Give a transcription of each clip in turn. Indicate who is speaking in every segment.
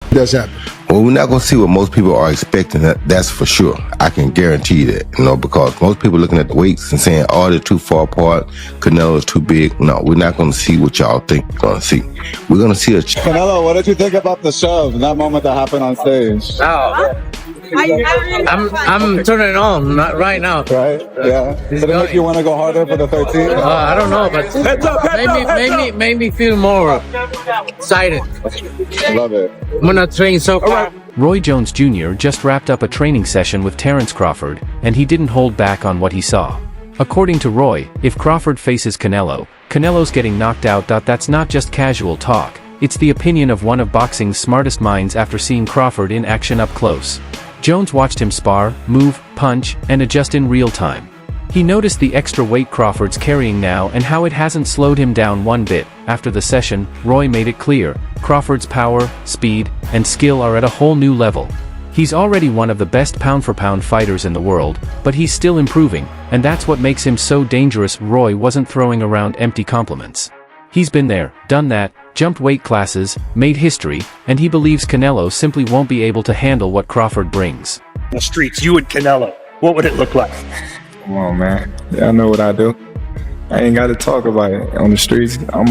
Speaker 1: does happen.
Speaker 2: Well, we're not going to see what most people are expecting. That's for sure. I can guarantee that, because most people looking at the weights and saying, oh, they're too far apart, Canelo's too big. No, we're not going to see what y'all think we're going to see. We're going to see a...
Speaker 3: Canelo, what did you think about the shove and that moment that happened on stage?
Speaker 4: Oh. I'm turning on right now.
Speaker 3: Right? Yeah. Did it make you want to go harder for the 13th?
Speaker 4: I don't know, but made me feel more excited.
Speaker 3: Love it.
Speaker 4: I'm gonna train so far.
Speaker 5: Roy Jones Jr. just wrapped up a training session with Terence Crawford, and he didn't hold back on what he saw. According to Roy, if Crawford faces Canelo, Canelo's getting knocked out. That's not just casual talk. It's the opinion of one of boxing's smartest minds after seeing Crawford in action up close. Jones watched him spar, move, punch, and adjust in real time. He noticed the extra weight Crawford's carrying now and how it hasn't slowed him down one bit. After the session, Roy made it clear, Crawford's power, speed, and skill are at a whole new level. He's already one of the best pound-for-pound fighters in the world, but he's still improving, and that's what makes him so dangerous. Roy wasn't throwing around empty compliments. He's been there, done that, jumped weight classes, made history, and he believes Canelo simply won't be able to handle what Crawford brings.
Speaker 6: The streets, you and Canelo, what would it look like?
Speaker 3: Come on, man. Y'all know what I do. I ain't got to talk about it on the streets. I'm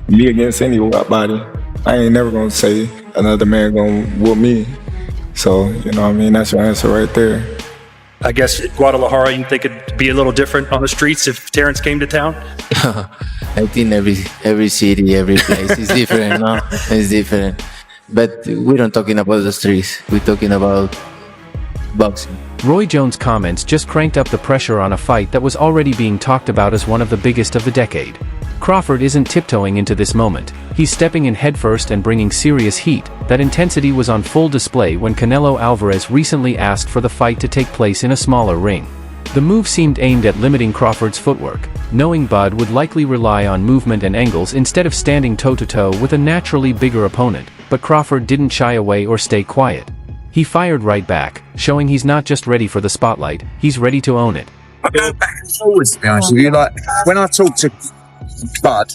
Speaker 3: me against anybody. I ain't never gonna say another man gonna whoop me. So, that's your answer right there.
Speaker 6: I guess Guadalajara, you think it'd be a little different on the streets if Terence came to town?
Speaker 7: I think every city, every place is different, no? It's different. But we don't talking about the streets. We're talking about boxing.
Speaker 5: Roy Jones' comments just cranked up the pressure on a fight that was already being talked about as one of the biggest of the decade. Crawford isn't tiptoeing into this moment. He's stepping in headfirst and bringing serious heat. That intensity was on full display when Canelo Alvarez recently asked for the fight to take place in a smaller ring. The move seemed aimed at limiting Crawford's footwork, knowing Bud would likely rely on movement and angles instead of standing toe-to-toe with a naturally bigger opponent, but Crawford didn't shy away or stay quiet. He fired right back, showing he's not just ready for the spotlight, he's ready to own it.
Speaker 8: I go back and forwards, to be honest with you. Like, when I talk to Bud,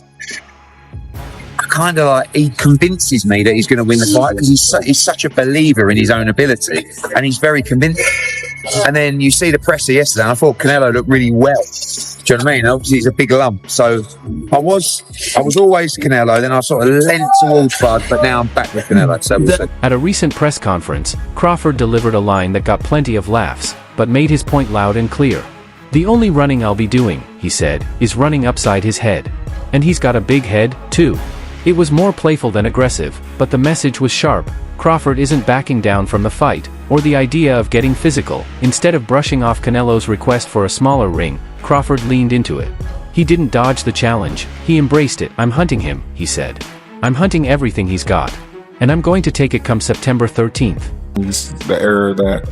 Speaker 8: he convinces me that he's going to win the fight because he's such a believer in his own ability, and he's very convincing. And then you see the presser yesterday, and I thought Canelo looked really well. Do you know what I mean? Obviously, he's a big lump. So I was always Canelo, then I sort of leant towards Bud, but now I'm back with Canelo. So
Speaker 5: At a recent press conference, Crawford delivered a line that got plenty of laughs, but made his point loud and clear. The only running I'll be doing, he said, is running upside his head. And he's got a big head, too. It was more playful than aggressive, but the message was sharp. Crawford isn't backing down from the fight, or the idea of getting physical. Instead of brushing off Canelo's request for a smaller ring, Crawford leaned into it. He didn't dodge the challenge, he embraced it. I'm hunting him, he said. I'm hunting everything he's got. And I'm going to take it come September 13th.
Speaker 3: This is the era that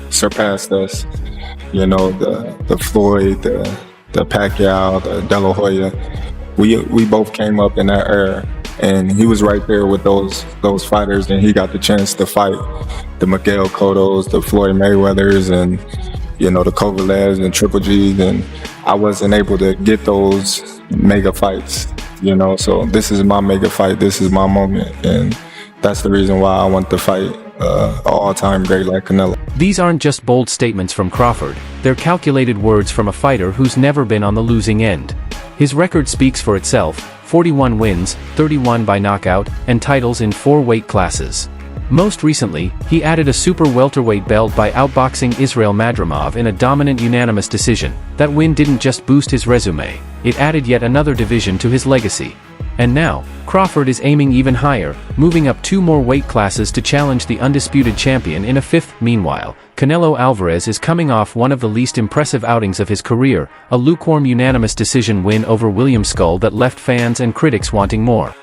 Speaker 3: surpassed us. The Floyd, the Pacquiao, the De La Hoya. We both came up in that era, and he was right there with those fighters, and he got the chance to fight the Miguel Cottos, the Floyd Mayweathers, and the Kovalevs and Triple G's, and I wasn't able to get those mega fights. So this is my mega fight. This is my moment, and that's the reason why I want to fight an all-time great like Canelo.
Speaker 5: These aren't just bold statements from Crawford, they're calculated words from a fighter who's never been on the losing end. His record speaks for itself: 41 wins, 31 by knockout, and titles in 4 weight classes. Most recently, he added a super welterweight belt by outboxing Israil Madrimov in a dominant unanimous decision. That win didn't just boost his resume, it added yet another division to his legacy. And now, Crawford is aiming even higher, moving up 2 more weight classes to challenge the undisputed champion in a 5th. Meanwhile, Canelo Alvarez is coming off one of the least impressive outings of his career, a lukewarm unanimous decision win over William Skull that left fans and critics wanting more.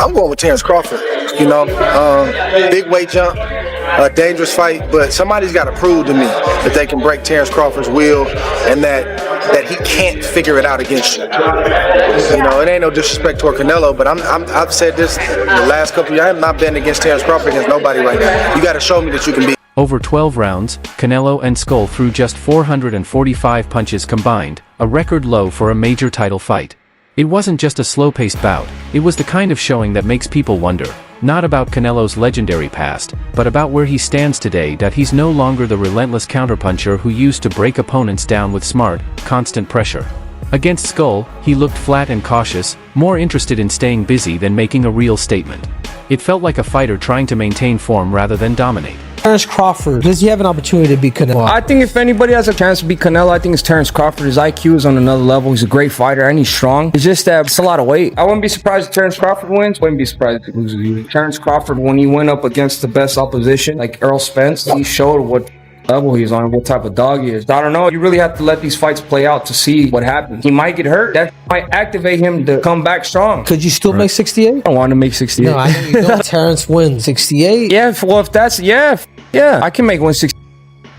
Speaker 1: I'm going with Terence Crawford. Big weight jump, a dangerous fight, but somebody's got to prove to me that they can break Terence Crawford's will and that he can't figure it out against you. It ain't no disrespect toward Canelo, but I've said this the last couple of years. I have not been against Terence Crawford against nobody right now. You got to show me that you can beat.
Speaker 5: Over 12 rounds, Canelo and Skull threw just 445 punches combined, a record low for a major title fight. It wasn't just a slow-paced bout, it was the kind of showing that makes people wonder, not about Canelo's legendary past, but about where he stands today. That he's no longer the relentless counterpuncher who used to break opponents down with smart, constant pressure. Against Skull, he looked flat and cautious, more interested in staying busy than making a real statement. It felt like a fighter trying to maintain form rather than dominate.
Speaker 9: Terence Crawford, does he have an opportunity to beat Canelo?
Speaker 10: I think if anybody has a chance to beat Canelo, I think it's Terence Crawford. His IQ is on another level. He's a great fighter and he's strong. It's just that it's a lot of weight. I wouldn't be surprised if Terence Crawford wins. Wouldn't be surprised if he loses. Terence Crawford, when he went up against the best opposition, like Errol Spence, he showed what level he's on, what type of dog he is. I don't know. You really have to let these fights play out to see what happens. He might get hurt. That might activate him to come back strong.
Speaker 9: Could you still make 68?
Speaker 10: I don't want to make 68.
Speaker 9: No, I know you don't. Terence wins 68.
Speaker 10: Yeah, well, if that's, yeah, I can make 160.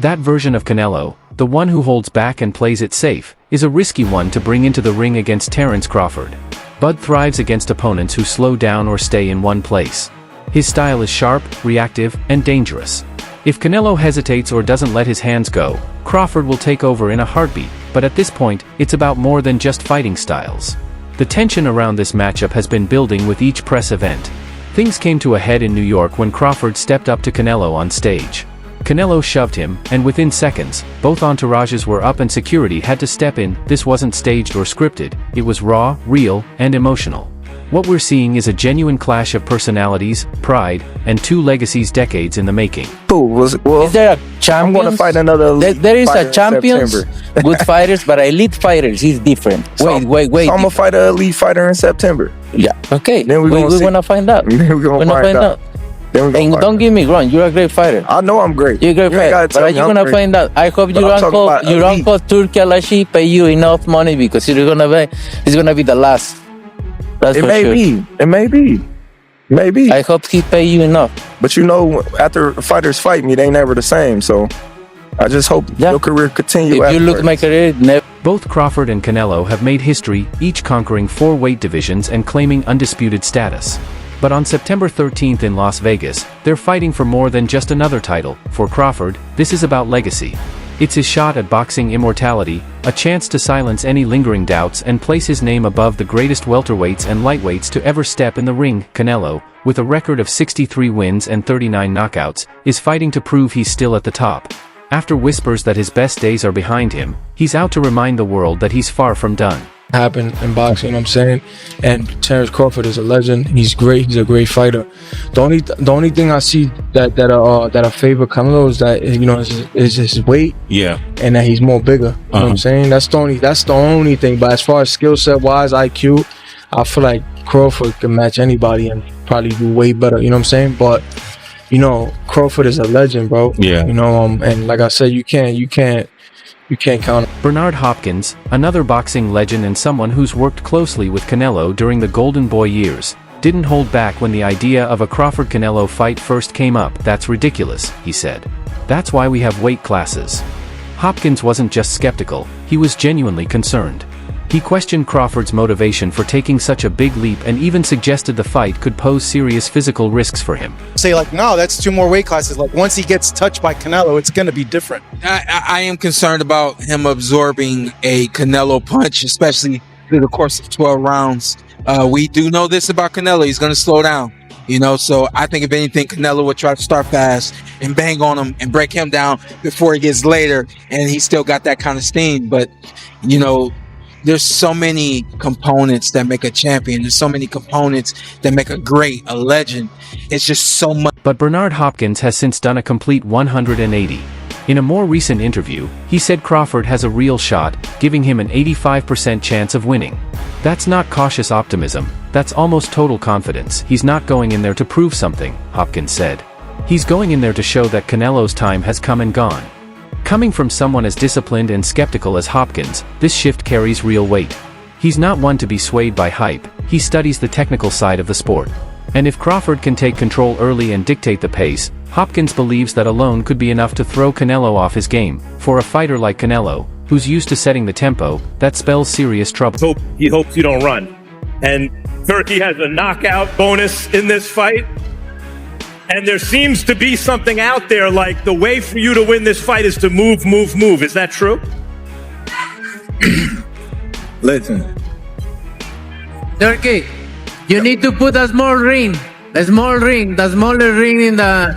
Speaker 5: That version of Canelo, the one who holds back and plays it safe, is a risky one to bring into the ring against Terence Crawford. Bud thrives against opponents who slow down or stay in one place. His style is sharp, reactive, and dangerous. If Canelo hesitates or doesn't let his hands go, Crawford will take over in a heartbeat, but at this point, it's about more than just fighting styles. The tension around this matchup has been building with each press event. Things came to a head in New York when Crawford stepped up to Canelo on stage. Canelo shoved him, and within seconds, both entourages were up and security had to step in. This wasn't staged or scripted, it was raw, real, and emotional. What we're seeing is a genuine clash of personalities, pride, and two legacies decades in the making.
Speaker 11: Is there a champion?
Speaker 12: I'm going to fight another
Speaker 11: There is a champions, good fighters, but elite fighters is different.
Speaker 12: Wait. So I'm going to fight an elite fighter in September.
Speaker 11: Yeah, okay.
Speaker 12: Then we're going
Speaker 11: to find out.
Speaker 12: Then we're going to find out.
Speaker 11: And don't get me wrong, you're a great fighter.
Speaker 12: I know I'm great.
Speaker 11: You're a great fighter, but are you going to find out? I hope your uncle Turki Alashi pay you enough money because it's going to be the last. That's
Speaker 12: it may be. It may be. Maybe.
Speaker 11: I hope he pay you enough.
Speaker 12: But you know, after fighters fight me, they never the same. So I just hope your career continue.
Speaker 11: If you look at my career, never.
Speaker 5: Both Crawford and Canelo have made history, each conquering 4 weight divisions and claiming undisputed status. But on September 13th in Las Vegas, they're fighting for more than just another title. For Crawford, this is about legacy. It's his shot at boxing immortality, a chance to silence any lingering doubts and place his name above the greatest welterweights and lightweights to ever step in the ring. Canelo, with a record of 63 wins and 39 knockouts, is fighting to prove he's still at the top. After whispers that his best days are behind him, he's out to remind the world that he's far from done.
Speaker 13: Happen in boxing, you know what I'm saying? And Terence Crawford is a legend. He's great. He's a great fighter. The only thing I see that I favor Canelo is that, you know, is his weight.
Speaker 14: Yeah.
Speaker 13: And that he's more bigger. You know what I'm saying? That's the only thing. But as far as skill set wise, IQ, I feel like Crawford can match anybody and probably do way better. You know what I'm saying? But you know, Crawford is a legend, bro.
Speaker 14: Yeah.
Speaker 13: You know, and like I said, you can't count him.
Speaker 5: Bernard Hopkins, another boxing legend and someone who's worked closely with Canelo during the Golden Boy years, didn't hold back when the idea of a Crawford-Canelo fight first came up. That's ridiculous, he said. That's why we have weight classes. Hopkins wasn't just skeptical, he was genuinely concerned. He questioned Crawford's motivation for taking such a big leap and even suggested the fight could pose serious physical risks for him.
Speaker 15: Say like, no, that's 2 more weight classes. Like once he gets touched by Canelo, it's going to be different.
Speaker 16: I am concerned about him absorbing a Canelo punch, especially through the course of 12 rounds. We do know this about Canelo. He's going to slow down, you know, so I think if anything, Canelo would try to start fast and bang on him and break him down before he gets later. And he's still got that kind of steam. But, you know, there's so many components that make a champion. There's so many components that make a great, a legend. It's just so much.
Speaker 5: But Bernard Hopkins has since done a complete 180. In a more recent interview, he said Crawford has a real shot, giving him an 85% chance of winning. That's not cautious optimism, that's almost total confidence. He's not going in there to prove something, Hopkins said. He's going in there to show that Canelo's time has come and gone. Coming from someone as disciplined and skeptical as Hopkins, this shift carries real weight. He's not one to be swayed by hype, he studies the technical side of the sport. And if Crawford can take control early and dictate the pace, Hopkins believes that alone could be enough to throw Canelo off his game. For a fighter like Canelo, who's used to setting the tempo, that spells serious trouble.
Speaker 17: He hopes you don't run. And Turki has a knockout bonus in this fight. And there seems to be something out there like the way for you to win this fight is to move. Is that true?
Speaker 3: Listen,
Speaker 4: Turkey, you need to put a small ring. The smaller ring in the.